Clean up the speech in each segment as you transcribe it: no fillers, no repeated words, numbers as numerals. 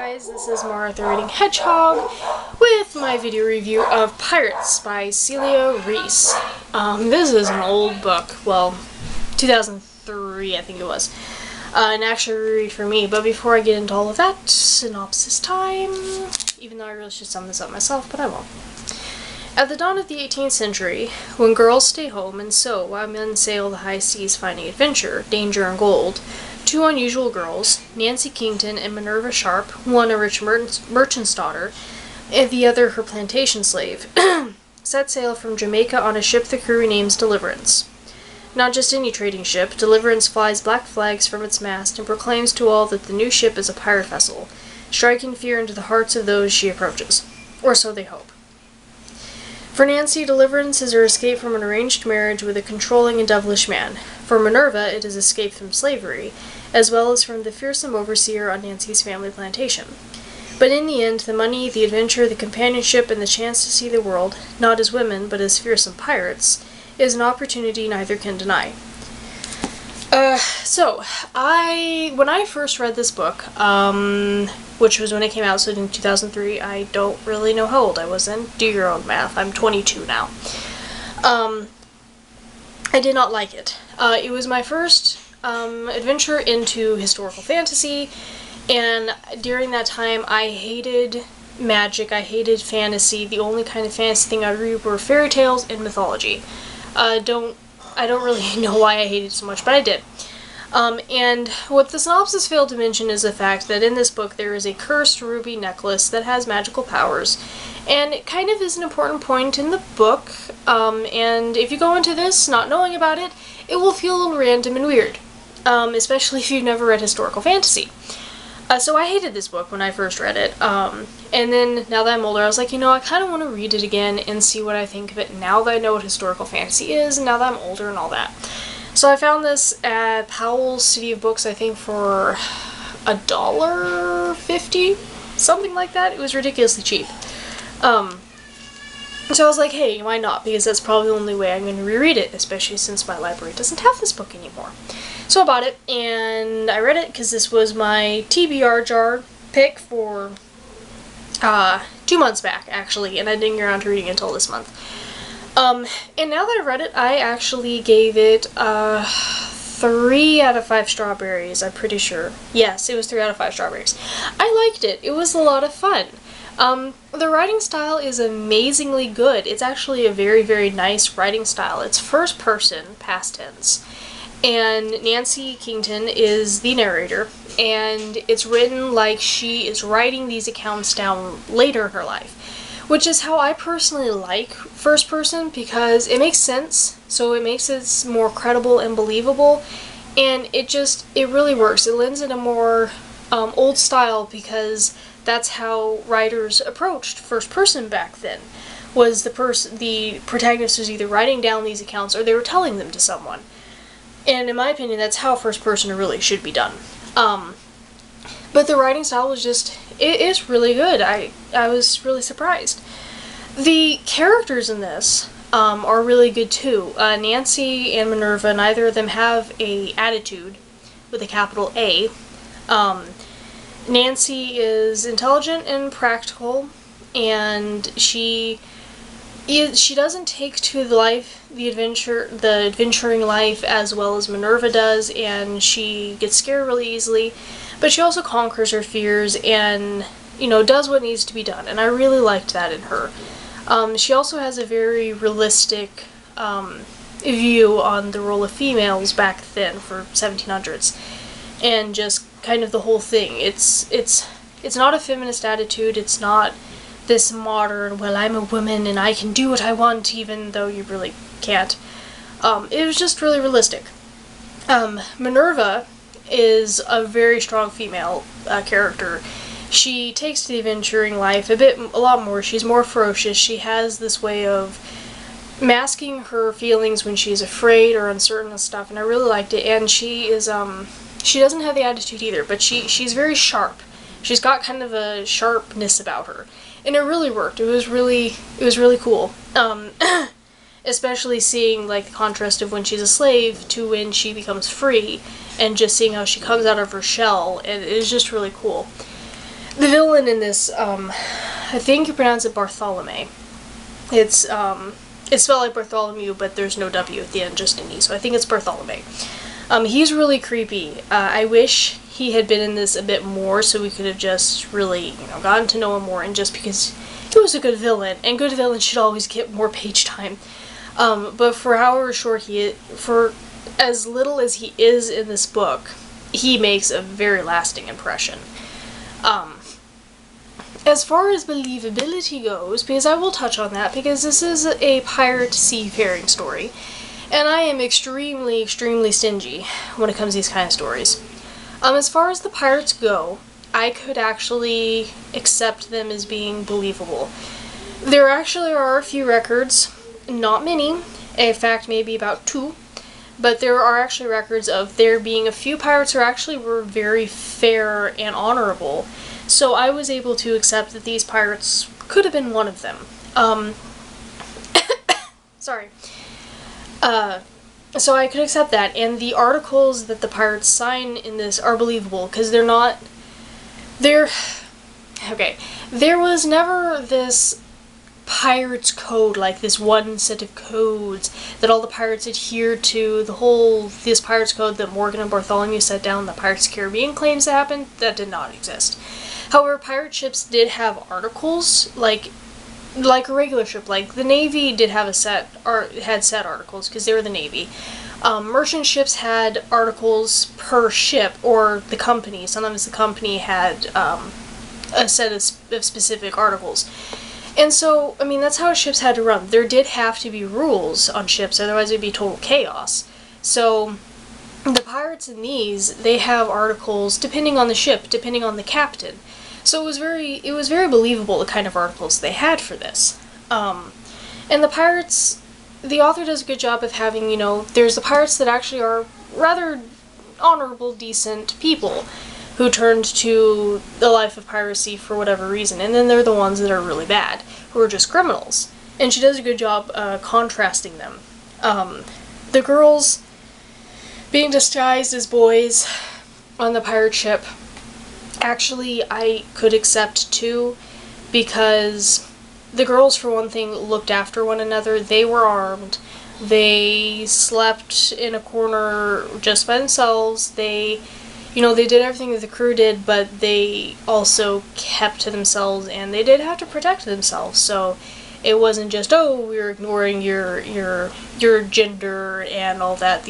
guys, this is Mara the Reading Hedgehog with my video review of Pirates by Celia Rees. This is an old book, well, 2003 I think it was, an actual reread for me, but before I get into all of that, synopsis time, even though I really should sum this up myself, but I won't. At the dawn of the 18th century, when girls stay home and sew while men sail the high seas finding adventure, danger, and gold, two unusual girls, Nancy Kington and Minerva Sharp, one a rich merchant's daughter, and the other her plantation slave, set sail from Jamaica on a ship the crew renames Deliverance. Not just any trading ship, Deliverance flies black flags from its mast and proclaims to all that the new ship is a pirate vessel, striking fear into the hearts of those she approaches. Or so they hope. For Nancy, Deliverance is her escape from an arranged marriage with a controlling and devilish man. For Minerva, it is escape from slavery, as well as from the fearsome overseer on Nancy's family plantation. But in the end, the money, the adventure, the companionship, and the chance to see the world, not as women, but as fearsome pirates, is an opportunity neither can deny. When I first read this book, which was when it came out, so in 2003, I don't really know how old I was then. Do your own math. I'm 22 now. I did not like it. It was my first adventure into historical fantasy, and during that time I hated magic, I hated fantasy. The only kind of fantasy thing I read were fairy tales and mythology. I don't really know why I hated it so much, but I did. And what the synopsis failed to mention is the fact that in this book there is a cursed ruby necklace that has magical powers, and it kind of is an important point in the book, and if you go into this not knowing about it, it will feel a little random and weird, especially if you've never read historical fantasy. So I hated this book when I first read it, and then now that I'm older, I was like, you know, I kind of want to read it again and see what I think of it now that I know what historical fantasy is, and now that I'm older and all that. So I found this at Powell's City of Books, I think for $1.50, something like that. It was ridiculously cheap. So I was like, hey, why not? Because that's probably the only way I'm going to reread it, especially since my library doesn't have this book anymore. So I bought it, and I read it because this was my TBR jar pick for 2 months back, actually, and I didn't get around to reading it until this month. And now that I've read it, I actually gave it 3 out of 5 strawberries, I'm pretty sure. Yes, it was 3 out of 5 strawberries. I liked it. It was a lot of fun. The writing style is amazingly good. It's actually a very, very nice writing style. It's first person, past tense. And Nancy Kington is the narrator, and it's written like she is writing these accounts down later in her life, which is how I personally like first person, because it makes sense, so it makes it more credible and believable, and it really works. It lends it a more old style, because that's how writers approached first person back then. Was the protagonist was either writing down these accounts or they were telling them to someone. And in my opinion, that's how first person really should be done. But the writing style was it is really good. I was really surprised. The characters in this are really good too. Nancy and Minerva, neither of them have a attitude with a capital A. Nancy is intelligent and practical, and she doesn't take to the adventuring life as well as Minerva does, and she gets scared really easily, but she also conquers her fears and, you know, does what needs to be done, and I really liked that in her. She also has a very realistic view on the role of females back then for 1700s, and just kind of the whole thing. It's not a feminist attitude. It's not this modern, well, I'm a woman and I can do what I want even though you really can't. It was just really realistic. Minerva is a very strong female character. She takes to the adventuring life a lot more. She's more ferocious. She has this way of masking her feelings when she's afraid or uncertain of stuff, and I really liked it. And she doesn't have the attitude either, but she's very sharp. She's got kind of a sharpness about her. And it really worked. It was really cool. Especially seeing like the contrast of when she's a slave to when she becomes free, and just seeing how she comes out of her shell, and it is just really cool. The villain in this, I think you pronounce it Bartholomew. It's spelled like Bartholomew, but there's no W at the end, just an E, so I think it's Bartholomew. He's really creepy. I wish he had been in this a bit more, so we could have just really, gotten to know him more, and just because he was a good villain, and good villains should always get more page time. But for however short for as little as he is in this book, he makes a very lasting impression. As far as believability goes, because I will touch on that, because this is a pirate seafaring story, and I am extremely, extremely stingy when it comes to these kind of stories. As far as the pirates go, I could actually accept them as being believable. There actually are a few records, not many, in fact maybe about 2, but there are actually records of there being a few pirates who actually were very fair and honorable. So I was able to accept that these pirates could have been one of them. Sorry. So I could accept that, and the articles that the pirates sign in this are believable, because okay. There was never this pirate's code, like this one set of codes that all the pirates adhered to, this pirate's code that Morgan and Bartholomew set down, the Pirates of the Caribbean claims that happened, that did not exist. However, pirate ships did have articles, like a regular ship. Like, the Navy did have had set articles, because they were the Navy. Merchant ships had articles per ship, or the company. Sometimes the company had a set of specific articles. And so, I mean, that's how ships had to run. There did have to be rules on ships, otherwise it would be total chaos. So, the pirates in these, they have articles depending on the ship, depending on the captain. So it was very believable the kind of articles they had for this. And the pirates, the author does a good job of having, there's the pirates that actually are rather honorable, decent people who turned to the life of piracy for whatever reason. And then there are the ones that are really bad, who are just criminals. And she does a good job contrasting them. The girls being disguised as boys on the pirate ship, actually, I could accept too, because the girls, for one thing, looked after one another. They were armed. They slept in a corner just by themselves. They did everything that the crew did, but they also kept to themselves, and they did have to protect themselves. So it wasn't just, we're ignoring your gender and all that,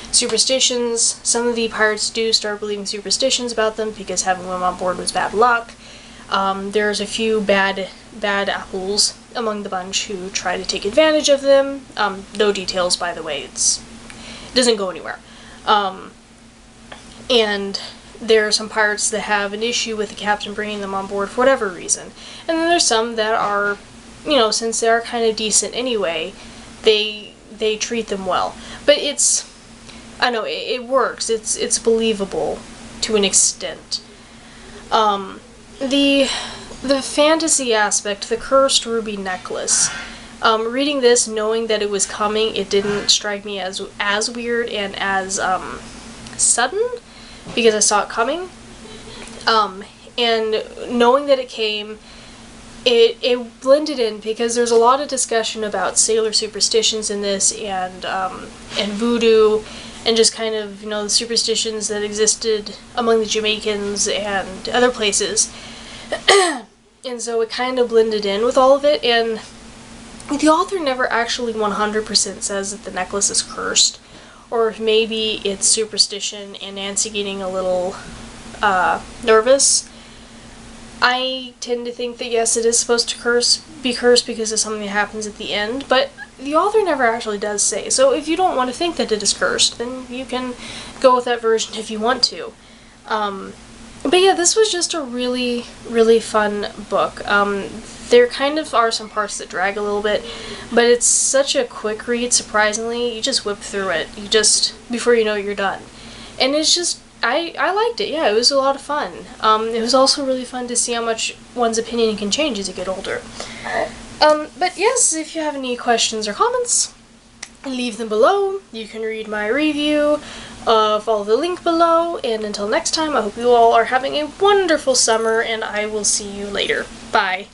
superstitions. Some of the pirates do start believing superstitions about them because having women on board was bad luck. There's a few bad apples among the bunch who try to take advantage of them. No details, by the way. It doesn't go anywhere. And there are some pirates that have an issue with the captain bringing them on board for whatever reason. And then there's some that are, since they are kind of decent anyway, they treat them well. But it works. It's believable to an extent. The fantasy aspect, the cursed ruby necklace. Reading this, knowing that it was coming, it didn't strike me as weird and as sudden, because I saw it coming. And knowing that it came, it blended in, because there's a lot of discussion about sailor superstitions in this, and voodoo, and just kind of, the superstitions that existed among the Jamaicans and other places. And so it kind of blended in with all of it, and the author never actually 100% says that the necklace is cursed, or if maybe it's superstition and Nancy getting a little nervous. I tend to think that yes, it is supposed to be cursed because of something that happens at the end, but the author never actually does say. So if you don't want to think that it is cursed, then you can go with that version if you want to. But yeah, this was just a really, really fun book. There kind of are some parts that drag a little bit, but it's such a quick read, surprisingly. You just whip through it. Before you know it, you're done. And it's just, I liked it. Yeah, it was a lot of fun. It was also really fun to see how much one's opinion can change as you get older. But yes, if you have any questions or comments, leave them below. You can read my review Follow the link below, and until next time, I hope you all are having a wonderful summer, and I will see you later. Bye!